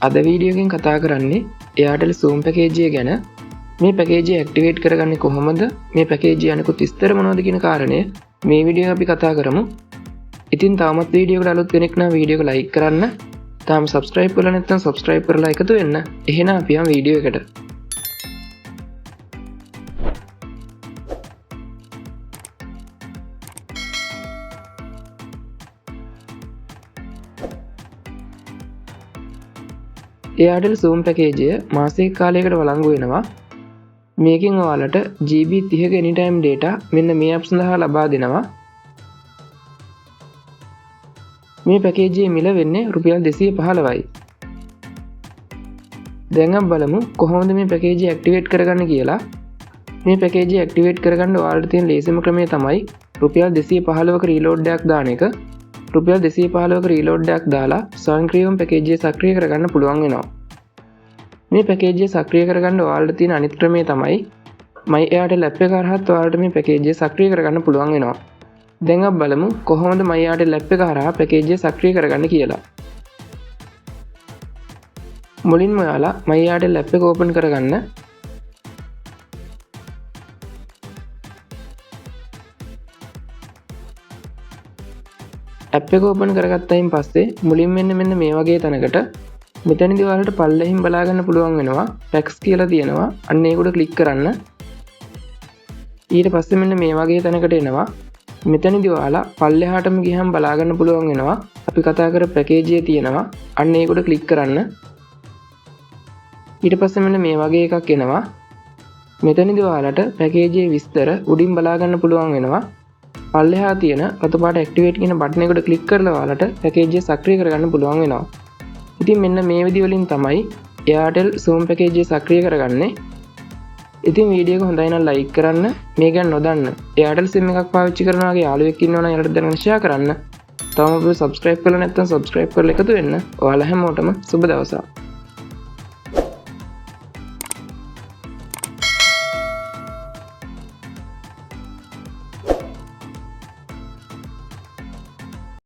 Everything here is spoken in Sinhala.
අද වීඩියෝ එකෙන් කතා කරන්නේ Airtel Zoom පැකේජය ගැන. මේ පැකේජය ඇක්ටිවේට් කරගන්නේ කොහොමද? මේ පැකේජය අනිකුත් විස්තර මොනවද කියන කාරණය මේ වීඩියෝ අපි කතා කරමු. ඉතින් තාමත් වීඩියෝ එකට අලුත් කෙනෙක් නම් වීඩියෝ එක ලයික් කරන්න. තාම subscribe කරලා නැත්නම් subscribe කරලා එකතු වෙන්න. එහෙනම් අපි යමු වීඩියෝ එකට. Airtel Zoom පැකේජය මාසික කාලයකට වළංගු වෙනවා. මේකෙන් ඔයාලට GB 30ක anytime data මෙන්න මේ app සඳහා ලබා දෙනවා. මේ පැකේජයේ මිල වෙන්නේ රුපියල් 215යි. දැන් අපි බලමු කොහොමද මේ පැකේජය ඇක්ටිවේට් කරගන්න කියලා. මේ පැකේජය ඇක්ටිවේට් කරගන්න ඔයාලට තියෙන ලේසිම ක්‍රමය තමයි රුපියල් 215ක රීලෝඩ් එකක් දාන එක. රුපියල් 215ක රීලෝඩ් එකක් දාලා ස්වයංක්‍රීයව පැකේජය සක්‍රිය කරගන්න පුළුවන් වෙනවා. මේ පැකේජය සක්‍රිය කරගන්න ඔයාලට තියෙන අනිත් ක්‍රමය තමයි My Airtel app එක හරහා ඔයාලට මේ පැකේජය සක්‍රිය කරගන්න පුළුවන් වෙනවා. දැන් අපි බලමු කොහොමද My Airtel app එක හරහා පැකේජය සක්‍රිය කරගන්න කියලා. මුලින්ම ඔයාලා My Airtel app එක ඕපන් කරගන්න. ඇප් එක ඕපන් කරගත්තයින් පස්සේ මුලින් මෙන්න මේ වගේ තැනකට මෙතනදී ඔයාලට පල්ලෙහින් බලා ගන්න පුළුවන් වෙනවා පැක්ස් කියලා තියෙනවා. අන්න ඒක උඩ ක්ලික් කරන්න. ඊට පස්සේ මෙන්න මේ වගේ තැනකට එනවා. මෙතනදී ඔයාලා පල්ලෙහාටම ගියහම බලා ගන්න පුළුවන් වෙනවා අපි කතා කර පැකේජය තියෙනවා. අන්න ඒක උඩ ක්ලික් කරන්න. ඊට පස්සේ මෙන්න මේ වගේ එකක් එනවා. මෙතනදී ඔයාලට පැකේජයේ විස්තර උඩින් බලා ගන්න පුළුවන් වෙනවා. පල්ලෙහා තියෙන රතු පාට ඇක්ටිවේට් කියන බටන් එකට ක්ලික් කරලා ඔයාලට පැකේජය සක්‍රිය කරගන්න පුළුවන් වෙනවා. ඉතින් මෙන්න මේ විදිහ වලින් තමයි Airtel Zoom පැකේජය සක්‍රිය කරගන්නේ. ඉතින් වීඩියෝ එක හොඳයි නම් ලයික් කරන්න. මේ ගැන නොදන්න Airtel SIM එකක් පාවිච්චි කරන වගේ යාළුවෙක් ඉන්නවා නම් යාළුවට දැනගෙන ෂෙයා කරන්න. තාම ඔබ subscribe කරලා නැත්නම් subscribe කරලා එකතු වෙන්න. ඔයාලා හැමෝටම සුබ දවසක්.